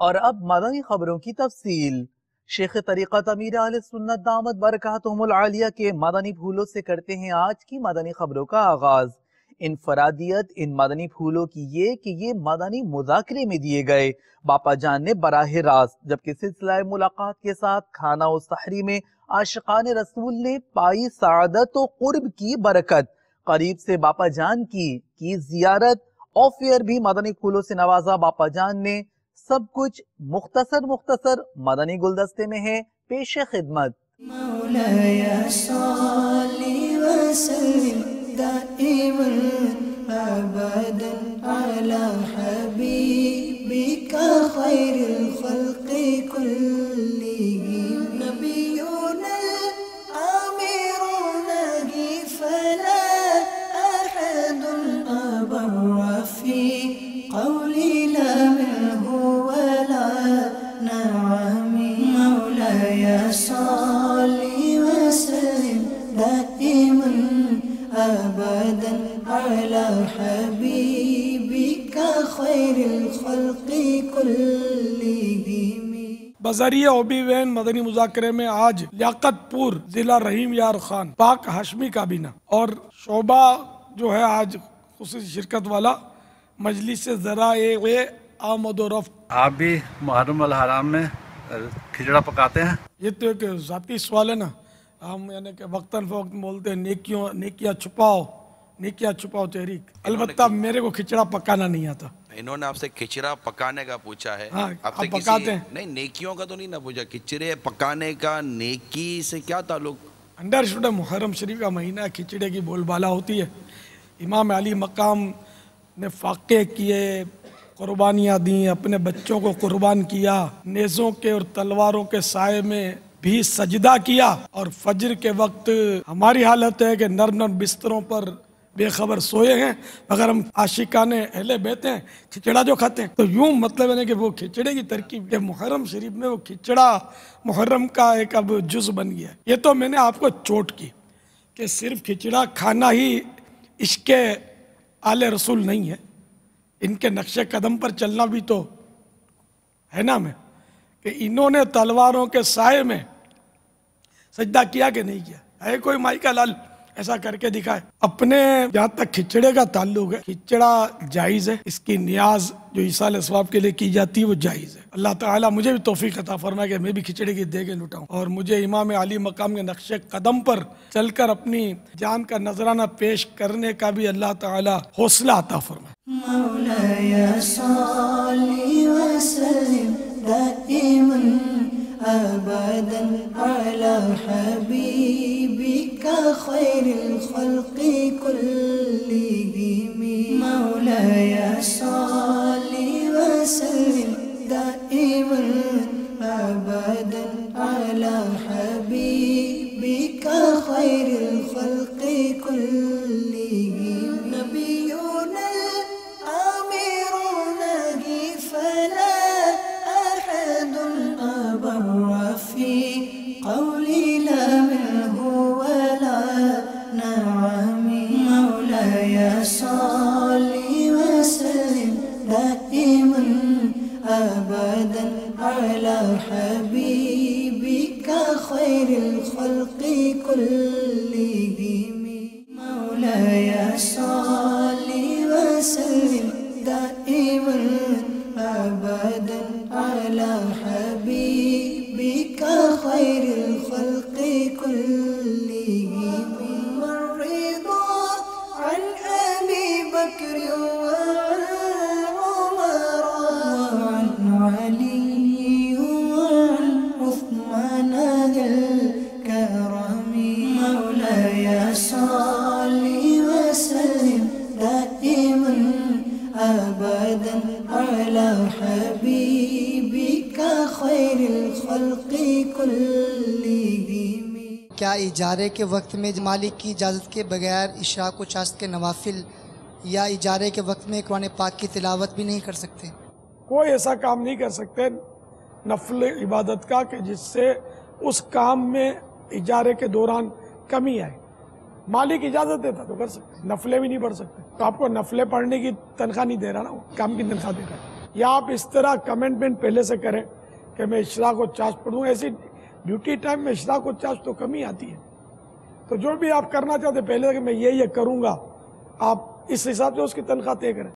اور اب مدنی خبروں کی تفصیل۔ شیخ طریقت امیر اہل سنت دامت برکاتہم العالیہ کے مدنی پھولوں سے کرتے ہیں آج کی مدنی خبروں کا آغاز۔ انفرادیت ان مدنی پھولوں کی یہ کہ یہ مدنی مذاکرے میں دیے گئے باپا جان نے براہ راست، جبکہ سلسلہ ملاقات کے ساتھ کھانا و سحری میں عاشقان رسول نے پائی سعادت و قرب کی برکت، قریب سے باپا جان کی زیارت، آفیئر بھی مدنی پھولوں سے نوازا باپا جان نے۔ سب کچھ مختصر مدنی گلدستے میں ہے، پیش خدمت۔ مولاي صل وسلم دائما ابدا على حبيبك خير الخلق كلهم نبينا الامير نهي فلا احد ابر في قولي لا منه ولا نعم مولاي صل وسلم دائما ابدا على حبيبك خير الخلق كلهم۔ بذریعہ اوبی وین مدنی مذاکرے میں آج لیاقت پور ضلع رحیم یار خان پاک ہاشمی کابینہ اور شعبہ جو ہے آج خصوصی شرکت والا مجلس ذرائع آمد و رفت۔ آپ بھی محرم الحرام میں کھچڑا پکاتے ہیں؟ یہ تو ایک ذاتی سوال ہے نا، ہم یعنی کہ وقتاً فوقتاً بولتے ہیں نیکیاں چھپاؤ تحریک۔ البتہ میرے کو کھچڑا پکانا نہیں آتا۔ انہوں نے آپ سے کھچڑا پکانے کا پوچھا ہے، آپ سے پکاتے ہیں؟ نہیں، نیکیوں کا تو نہیں نہ پوچھا، کھچڑے پکانے کا نیکی سے کیا تعلق؟ انڈرسٹوڈ ہے، محرم شریف کا مہینہ کھچڑے کی بول بالا ہوتی ہے۔ امام علی مقام نے فاقے کیے، قربانیاں دیں، اپنے بچوں کو قربان کیا، نیزوں کے اور تلواروں کے سائے میں بھی سجدہ کیا، اور فجر کے وقت ہماری حالت ہے کہ نرم بستروں پر بے خبر سوئے ہیں، مگر ہم عاشقان اہل بیت ہیں، کھچڑا جو کھاتے ہیں۔ تو یوں مطلب ہے کہ وہ کھچڑے کی ترکیب کہ محرم شریف میں وہ کھچڑا محرم کا ایک اب جز بن گیا ہے۔ یہ تو میں نے آپ کو چوٹ کی کہ صرف کھچڑا کھانا ہی عشق آل رسول نہیں ہے، ان کے نقش قدم پر چلنا بھی تو ہے نا۔ میں کہ انہوں نے تلواروں کے سائے میں سجدہ کیا کہ نہیں کیا؟ ہے کوئی مائی کا لال ایسا کر کے دکھائے؟ اپنے جہاں تک کھچڑے کا تعلق ہے، کھچڑا جائز ہے، اس کی نیاز جو ایصال ثواب کے لیے کی جاتی ہے وہ جائز ہے۔ اللہ تعالیٰ مجھے بھی توفیق عطا فرمائے کہ میں بھی کھچڑے کی دیگیں لٹاؤں، اور مجھے امام علی مقام کے نقش قدم پر چل کر اپنی جان کا نذرانہ پیش کرنے کا بھی اللہ تعالیٰ حوصلہ عطا فرمائے۔ مولاي صل وسلم دائما ابدا على حبيبك خير الخلق كلهم مولاي صل وسلم دائما ابدا على حبيبك خير الخلق كلهم نبينا الامير نهي فلا احد ابر في قولي لا منه ولا نعم مولاي صل وسلم دائما ابدا على حبيبك خير الخلق كلهم مولاي صل وسلم دائما ابدا على حبيبك خير الخلق كلهم والرضا عن ابي بكر وعن عمر وعن علي وعن عثمان ذي الكرم مولاي صل وسلم دائما ابدا على حبيبك خير الخلق كلهم۔ کیا اجارے کے وقت میں مالک کی اجازت کے بغیر اشراق و چاشت کے نوافل یا اجارے کے وقت میں قرآن پاک کی تلاوت بھی نہیں کر سکتے؟ کوئی ایسا کام نہیں کر سکتے نفل عبادت کا کہ جس سے اس کام میں اجارے کے دوران کمی آئے۔ مالک اجازت دیتا تو کر سکتے، نفلیں بھی نہیں پڑھ سکتے۔ تو آپ کو نفلیں پڑھنے کی تنخواہ نہیں دے رہا نا، وہ کام کی تنخواہ دے رہا ہے۔ یا آپ اس طرح کمنٹمنٹ پہلے سے کریں کہ میں اشراق و چاشت پڑھوں. ایسی ڈیوٹی ٹائم میں اشراق و چاشت تو کمی آتی ہے. تو جو بھی آپ کرنا چاہتے پہلے کہ میں یہ کروں گا، آپ اس حساب سے اس کی تنخواہ طے کریں.